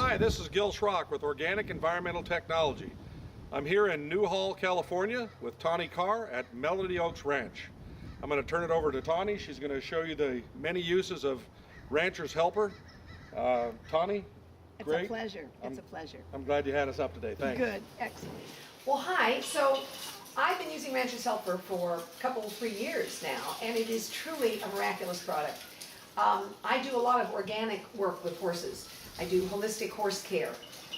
Hi, this is Gil Schrock with Organic Environmental Technology. I'm here in Newhall, California with Tawny Carr at Melody Oaks Ranch. I'm going to turn it over to Tawny. She's going to show you the many uses of Rancher's Helper. Tawny, great. It's a pleasure. It's a pleasure. I'm glad you had us up today. Thanks. Good. Excellent. Well, hi. So I've been using Rancher's Helper for a couple, 3 years now, and it is truly a miraculous product. I do a lot of organic work with horses. I do holistic horse care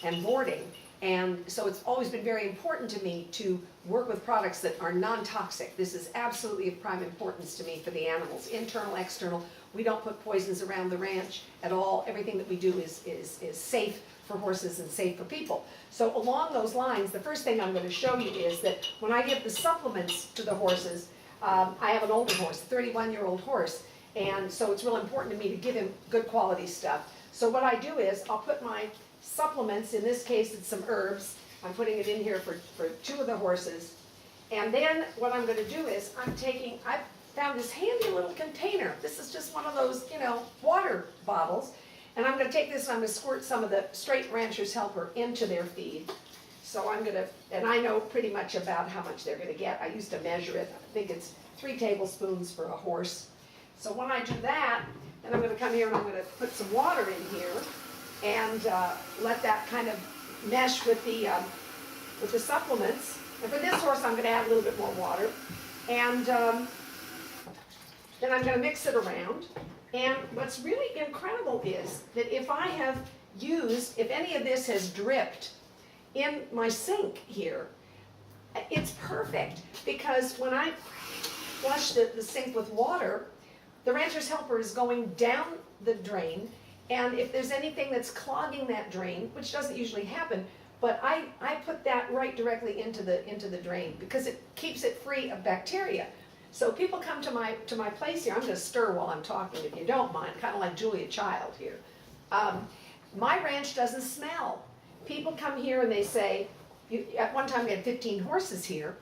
and boarding, and so it's always been very important to me to work with products that are non-toxic. This is absolutely of prime importance to me for the animals, internal, external. We don't put poisons around the ranch at all. Everything that we do is safe for horses and safe for people. So along those lines, the first thing I'm going to show you is that when I give the supplements to the horses, I have an older horse, a 31-year-old horse, and so it's real important to me to give him good quality stuff. So what I do is I'll put my supplements, in this case it's some herbs, I'm putting it in here for 2 of the horses, and then what I'm going to do is I've found this handy little container. This is just one of those, water bottles, and I'm going to take this and I'm going to squirt some of the straight Rancher's Helper into their feed. So I'm going to, and I know pretty much about how much they're going to get. I used to measure it. I think it's 3 tablespoons for a horse. So when I do that, then I'm going to come here and I'm going to put some water in here and let that kind of mesh with the supplements. And for this horse, I'm going to add a little bit more water. And then I'm going to mix it around. And what's really incredible is that if any of this has dripped in my sink here, it's perfect, because when I flush the sink with water, the Rancher's Helper is going down the drain, and if there's anything that's clogging that drain, which doesn't usually happen, but I put that right directly into the drain because it keeps it free of bacteria. So people come to my place here. I'm going to stir while I'm talking, if you don't mind, kind of like Julia Child here. My ranch doesn't smell. People come here and they say, at one time we had 15 horses here,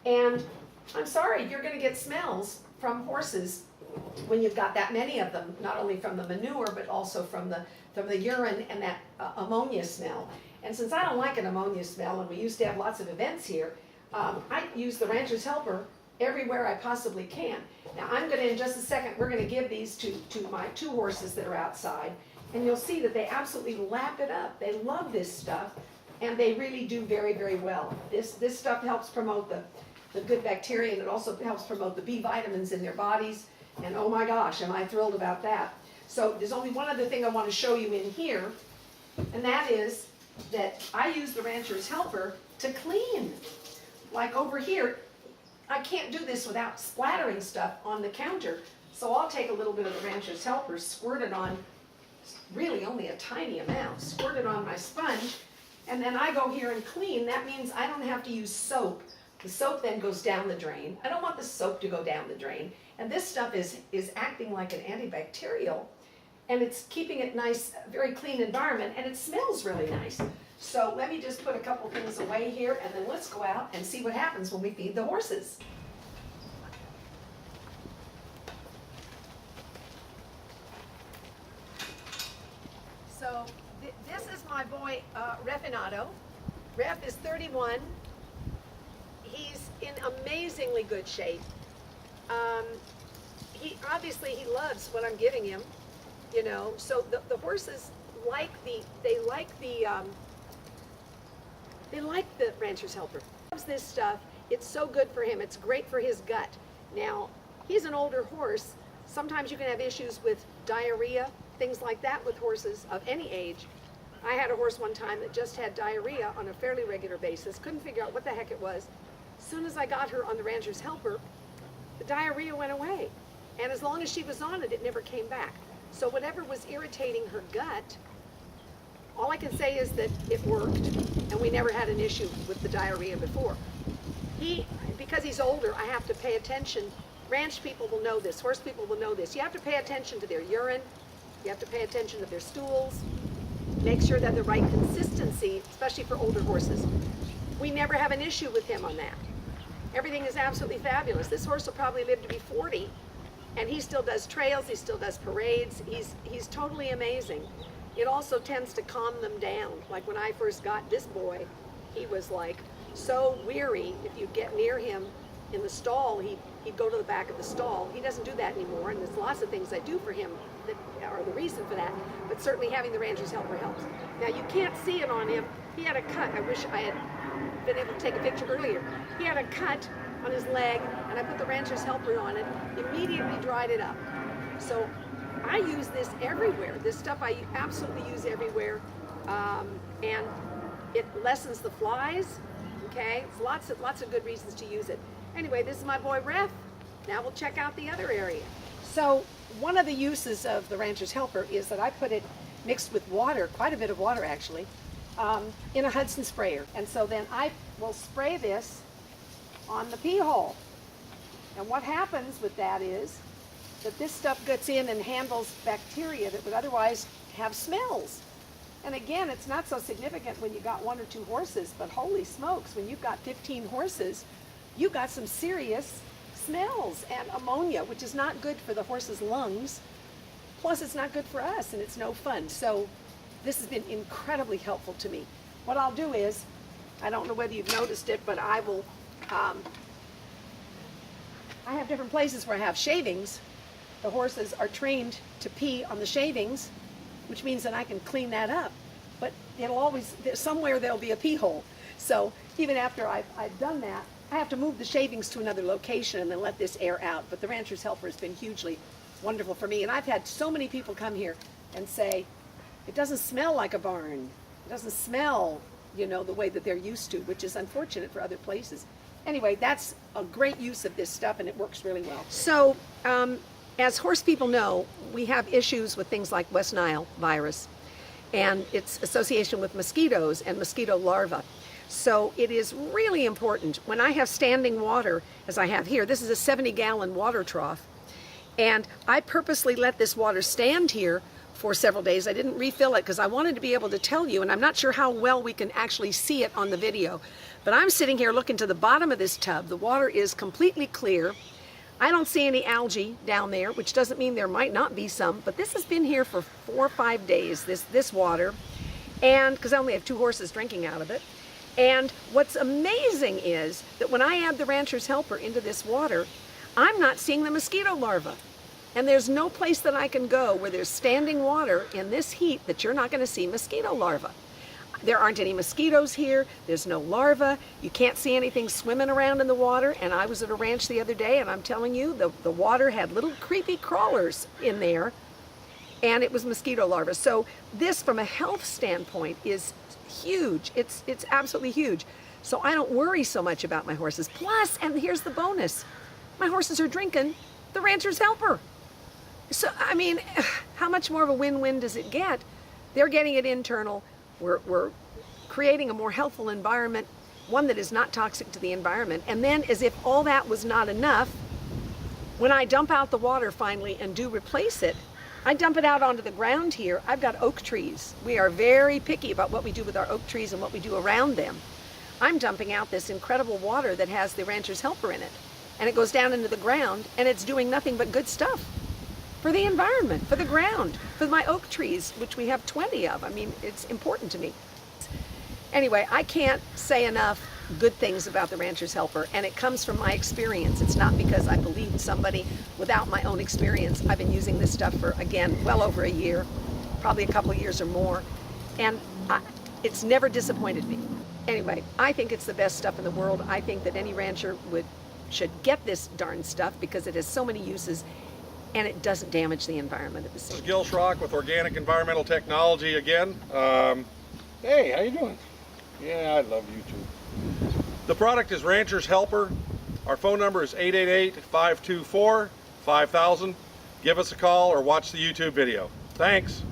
and I'm sorry, you're going to get smells from horses when you've got that many of them, not only from the manure, but also from the urine and that ammonia smell. And since I don't like an ammonia smell, and we used to have lots of events here, I use the Rancher's Helper everywhere I possibly can. Now I'm going to, in just a second, we're going to give these to my 2 horses that are outside, and you'll see that they absolutely lap it up. They love this stuff, and they really do very, very well. This stuff helps promote the good bacteria, and it also helps promote the B vitamins in their bodies. And oh my gosh, am I thrilled about that. So there's only one other thing I want to show you in here, and that is that I use the Rancher's Helper to clean. Like over here, I can't do this without splattering stuff on the counter. So I'll take a little bit of the Rancher's Helper, squirt it on, really only a tiny amount, squirt it on my sponge, and then I go here and clean. That means I don't have to use soap. The soap then goes down the drain. I don't want the soap to go down the drain. And this stuff is acting like an antibacterial, and it's keeping it nice, very clean environment, and it smells really nice. So let me just put a couple things away here, and then let's go out and see what happens when we feed the horses. So this is my boy, Refinado. Ref is 31. He's in amazingly good shape. He loves what I'm giving him, So the horses like the Rancher's Helper. He loves this stuff. It's so good for him. It's great for his gut. Now, he's an older horse. Sometimes you can have issues with diarrhea, things like that with horses of any age. I had a horse one time that just had diarrhea on a fairly regular basis. Couldn't figure out what the heck it was. As soon as I got her on the Rancher's Helper, the diarrhea went away. And as long as she was on it, it never came back. So whatever was irritating her gut, all I can say is that it worked, and we never had an issue with the diarrhea before. Because he's older, I have to pay attention. Ranch people will know this, horse people will know this. You have to pay attention to their urine, you have to pay attention to their stools, make sure they're the right consistency, especially for older horses. We never have an issue with him on that. Everything is absolutely fabulous. This horse will probably live to be 40, and he still does trails, he still does parades. He's totally amazing. it also tends to calm them down. Like when I first got this boy, he was like so weary. If you get near him in the stall, he'd go to the back of the stall. He doesn't do that anymore, and there's lots of things I do for him that are the reason for that, but certainly having the Rancher's Helper helps. Now you can't see it on him. He had a cut. I wish I had been able to take a picture earlier. He had a cut on his leg, and I put the Rancher's Helper on it, immediately dried it up. So I use this everywhere. This stuff I absolutely use everywhere, and it lessens the flies. Okay, it's lots of good reasons to use it. Anyway, this is my boy Ref. Now we'll check out the other area. So one of the uses of the Rancher's Helper is that I put it mixed with water, quite a bit of water actually, in a Hudson sprayer. And so then I will spray this on the pee hole. And what happens with that is that this stuff gets in and handles bacteria that would otherwise have smells. And again, it's not so significant when you got 1 or 2 horses, but holy smokes, when you've got 15 horses, you got some serious smells and ammonia, which is not good for the horse's lungs. Plus, it's not good for us, and it's no fun. So this has been incredibly helpful to me. What I'll do is, I don't know whether you've noticed it, but I will, I have different places where I have shavings. The horses are trained to pee on the shavings, which means that I can clean that up. But it'll always, somewhere there'll be a pee hole. So even after I've done that, I have to move the shavings to another location and then let this air out. But the Rancher's Helper has been hugely wonderful for me. And I've had so many people come here and say, it doesn't smell like a barn. It doesn't smell, you know, the way that they're used to, which is unfortunate for other places. Anyway, that's a great use of this stuff, and it works really well. So, as horse people know, we have issues with things like West Nile virus and its association with mosquitoes and mosquito larvae. So it is really important when I have standing water, as I have here. This is a 70-gallon water trough, and I purposely let this water stand here for several days. I didn't refill it because I wanted to be able to tell you, and I'm not sure how well we can actually see it on the video, but I'm sitting here looking to the bottom of this tub. The water is completely clear. I don't see any algae down there, which doesn't mean there might not be some, but this has been here for 4 or 5 days, this water, and because I only have 2 horses drinking out of it. And what's amazing is that when I add the Rancher's Helper into this water, I'm not seeing the mosquito larvae. And there's no place that I can go where there's standing water in this heat that you're not going to see mosquito larvae. There aren't any mosquitoes here. There's no larvae. You can't see anything swimming around in the water. And I was at a ranch the other day, and I'm telling you, the water had little creepy crawlers in there, and it was mosquito larvae. So this, from a health standpoint, is huge. It's absolutely huge. So I don't worry so much about my horses. Plus, and here's the bonus, my horses are drinking the Rancher's Helper. So, I mean, how much more of a win-win does it get? They're getting it internal. We're creating a more healthful environment, one that is not toxic to the environment. And then, as if all that was not enough, when I dump out the water finally and do replace it, I dump it out onto the ground here. I've got oak trees. We are very picky about what we do with our oak trees and what we do around them. I'm dumping out this incredible water that has the Rancher's Helper in it. And it goes down into the ground, and it's doing nothing but good stuff for the environment, for the ground, for my oak trees, which we have 20 of. I mean, it's important to me. Anyway, I can't say enough good things about the Rancher's Helper, and it comes from my experience. It's not because I believed somebody without my own experience. I've been using this stuff for, again, well over a year, probably a couple of years or more, and it's never disappointed me. Anyway, I think it's the best stuff in the world. I think that any rancher should get this darn stuff because it has so many uses, and it doesn't damage the environment at the same time. Gil Schrock with Organic Environmental Technology again. Hey, how you doing? Yeah, I love you too. The product is Rancher's Helper. Our phone number is 888-524-5000. Give us a call or watch the YouTube video. Thanks.